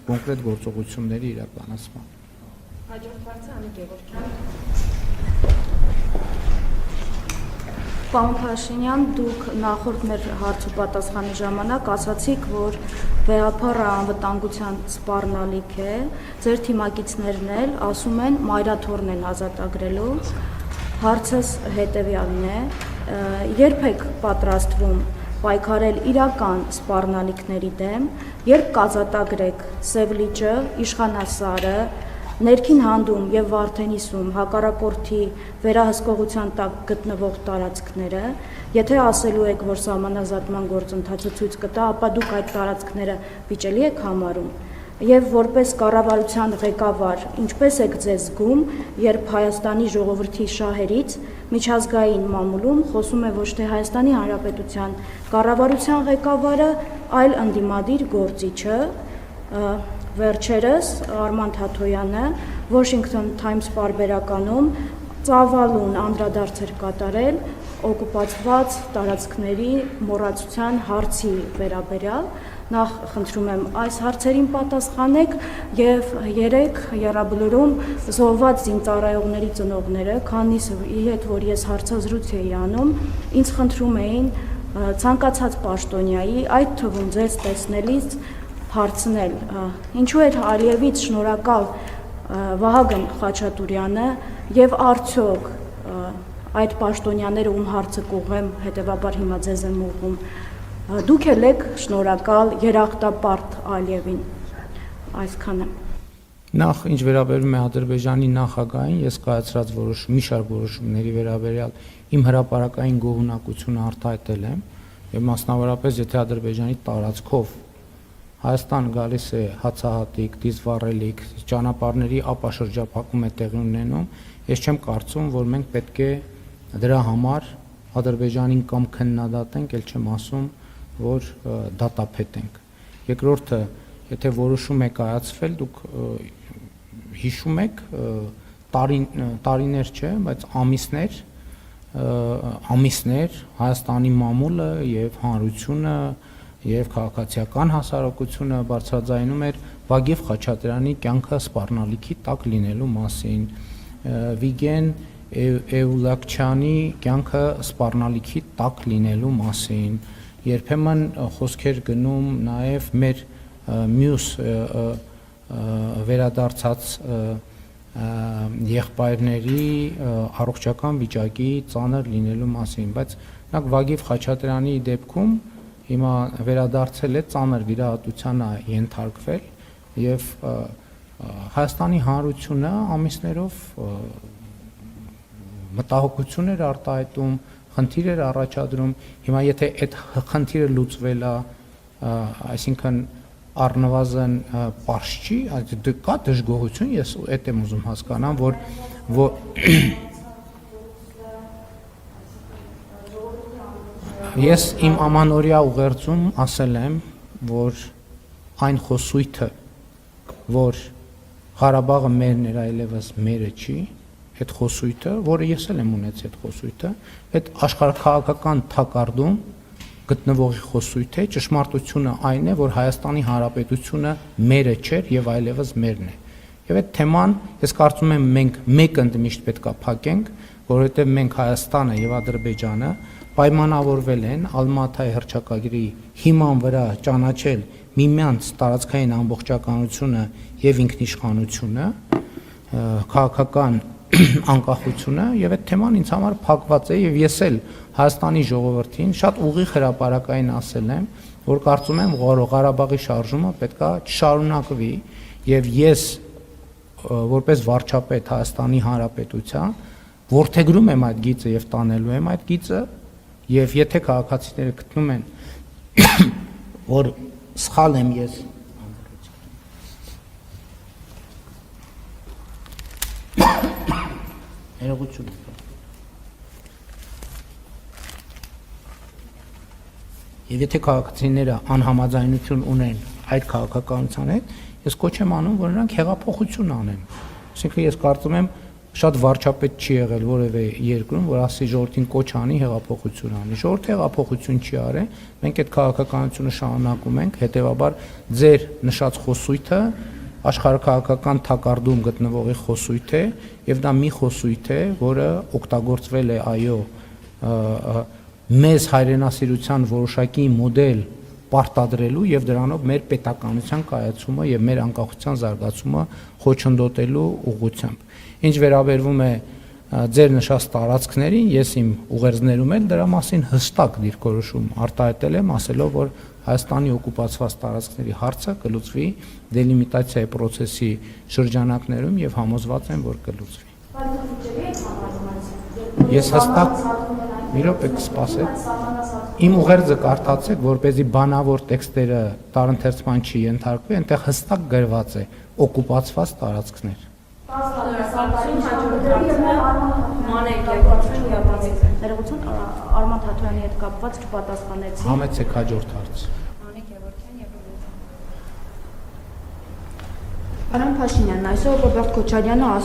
կոնկրետ գործողությունների իրականացման։ Հաջորդ հարցը Անի Գևորգյան։ Պարոն Փաշինյան, դուք նախորդ մեր հարց ու պատասխանի ժամանակ ասացիք, որ վեհափառը անվտանգության սպառնալիք է, ձեր թիմակիցներն էլ ասում են մայրաթորն են ազատագրելու, հարցս հետևյալն է, երբ եք պատրաստվում պայքարել իրական սպառնալիքների դեմ, երբ կազատագրեք Սև լիճը, Իշխանասարը, Ներքին հանդում և Վարդենիսում հակառակորդի վերահսկողության տակ գտնվող տարածքները, եթե ասելու եք, որ սահմանազատման գործընթացը ցույց կտա, ապա դուք այդ տարածքները վիճելի եք համարում, և որպես կառավարության ղեկավար, ինչպես եք ձեզ զգում, երբ Հայաստանի ժողովրդի շահերից միջազգային մամուլում խոսում է ոչ թե Հայաստանի Հանրապետության կառավարության ղեկավարը, այլ ընդդիմադիր գործիչը, Վերջերս Արման Թաթոյանը Washington Times պարբերականում ծավալուն անդրադարձ էր կատարել օկուպացված տարածքների մոռացության հարցի վերաբերյալ, նախ խնդրում եմ այս հարցերին պատասխանեք և երեկ եռաբլուրում զոհված զինծառայողների ծնողները, քանիսի հետ որ ես հարցազրույց էի անում, ինձ խնդրում էին ցանկացած պաշտոնյայի, այդ թվում ձեզ տեսնելիս հարցնել, ինչու էր Ալիևից շնորհակալ Վահագն Խաչատուրյանը և արդյոք այդ պաշտոնյաները, ում հարցը կուղղեմ, հետևաբար հիմա ձեզ եմ ուղղում, դուք էլ եք շնորհակալ երախտապարտ Ալիևին, այսքանը։ Նախ ինչ վերաբերում է Ադրբեջանի նախագահին, ես կայացրած մի շարք որոշումների վերաբերյալ իմ հրապարակային գոհունակությունը արտահայտել եմ, եւ մասնավորապես եթե Ադրբեջանի տարածքով Հայաստան գալիս է հացահատիկ, դիզվառելիք, ճանապարհների ապաշրջափակում է տեղի ունենում, ես չեմ կարծում, որ մենք պետք է դրա համար Ադրբեջանին կամ քննադատենք, ել չեմ ասում, որ դատապետենք։ Երկրորդը, եթե որոշում է կայացվել, դուք հիշում եք, տարիներ չէ, բայց ամիսներ Հայաստանի մամուլը եւ հանրությունը և քաղաքացիական հասարակությունը բարձրաձայնում էր Վագիվ Խաչատրյանի կյանքը սպառնալիքի տակ լինելու մասին, Վիգեն Էուլակչյանի կյանքը սպառնալիքի տակ լինելու մասին, երբեմն խոսքեր գնում նաև մեր մյուս վերադարձած եղբայրների առողջական վիճակի ծանր լինելու մասին, բայց Վագիվ Խաչատրյանի դեպքում հիմա վերադարձել է ծանր վիրահատության ենթարկվել եւ Հայաստանի Հանրությունը ամիսներով մտահոգություն էր արտահայտում, խնդիր էր առաջադրում, հիմա եթե այդ խնդիրը լուծվել է, այսինքն առնվազն պարզ չի, կա դժգոհություն, ես այդ եմ ուզում հասկանամ, որ Ես իմ ամանորյա ուղերձում ասել եմ, որ այն խոսույթը, որ Ղարաբաղը մերն էր, այլևս մերը չի, այդ խոսույթը, որը ես էլ եմ ունեցել այդ խոսույթը, այդ աշխարհաքաղաքական թակարդում գտնվող խոսույթ է, ճշմարտությունը այն է, որ Հայաստանի Հանրապետությունը մերը չէր եւ այլևս մերն է։ Եվ այդ թեման ես կարծում եմ մենք մեկ ընդմիշտ պետք է փակենք, որովհետեւ մենք Հայաստանը եւ Ադրբեջանը պայմանավորվել են Ալմատայի հռչակագրի հիման վրա ճանաչել միմյանց տարածքային ամբողջականությունը եւ ինքնիշխանությունը, քաղաքական անկախությունը եւ այդ թեման ինձ համար փակված է եւ ես էլ Հայաստանի ժողովրդին շատ ուղիղ հրապարակային ասել եմ, որ կարծում եմ Ղարաբաղի շարժումը պետքա չշարունակվի եւ ես որպես վարչապետ Հայաստանի Հանրապետության որդեգրում եմ այդ գիծը եւ տանելու եմ այդ գիծը եւ եթե քաղաքացիները գտնում են որ սխալ եմ ես ներողություն եւ եթե քաղաքացիները անհամաձայնություն ունեն այդ քաղաքականության հետ, ես կոչ եմ անում, որ նրանք հեղափոխություն անեն։ Այսինքն ես կարծում եմ շատ վարչապետ չի եղել որևէ երկրում, որ ասի ժողովրդին կոչ անի հեղափոխություն անի։ Ժողովուրդը հեղափոխություն չի արել, մենք այդ քաղաքականությունը շարունակում ենք, հետեւաբար ձեր նշած խոսույթը աշխարհակաղակական թակարդում գտնվողի խոսույթ է, եւ դա մի խոսույթ է, որը օգտագործվել է այո մեզ հայրենասիրության որոշակի մոդել պարտադրելու եւ դրանով մեր պետականության կայացումը եւ մեր անկախության զարգացումը խոչընդոտելու ուղղությամբ։ Ինչ վերաբերվում է ձեր նշած տարածքներին, ես իմ ուղերձներում էլ դրա մասին հստակ դիրքորոշում արտահայտել եմ, ասելով, որ Հայաստանի օկուպացված տարածքների հարցը կլուծվի դելիմիտացիայի process-ի շրջանակներում եւ համոզված եմ, որ կլուծվի։ Ես հստակ մի րոպե կսպասեք։ Իմ ուղերձը կարդացեք, որպեսզի բանավոր տեքստերը տարընթերցման չի ենթարկվի, այնտեղ հստակ գրված է օկուպացված տարածքներ։ Ներողություն, Արման Թաթոյանի հետ կապված չպատասխանեցի։ Համեցեք հաջորդ հարց։ Արամ Փաշինյան, այսօր Ռոբերտ Քոչարյանը ասում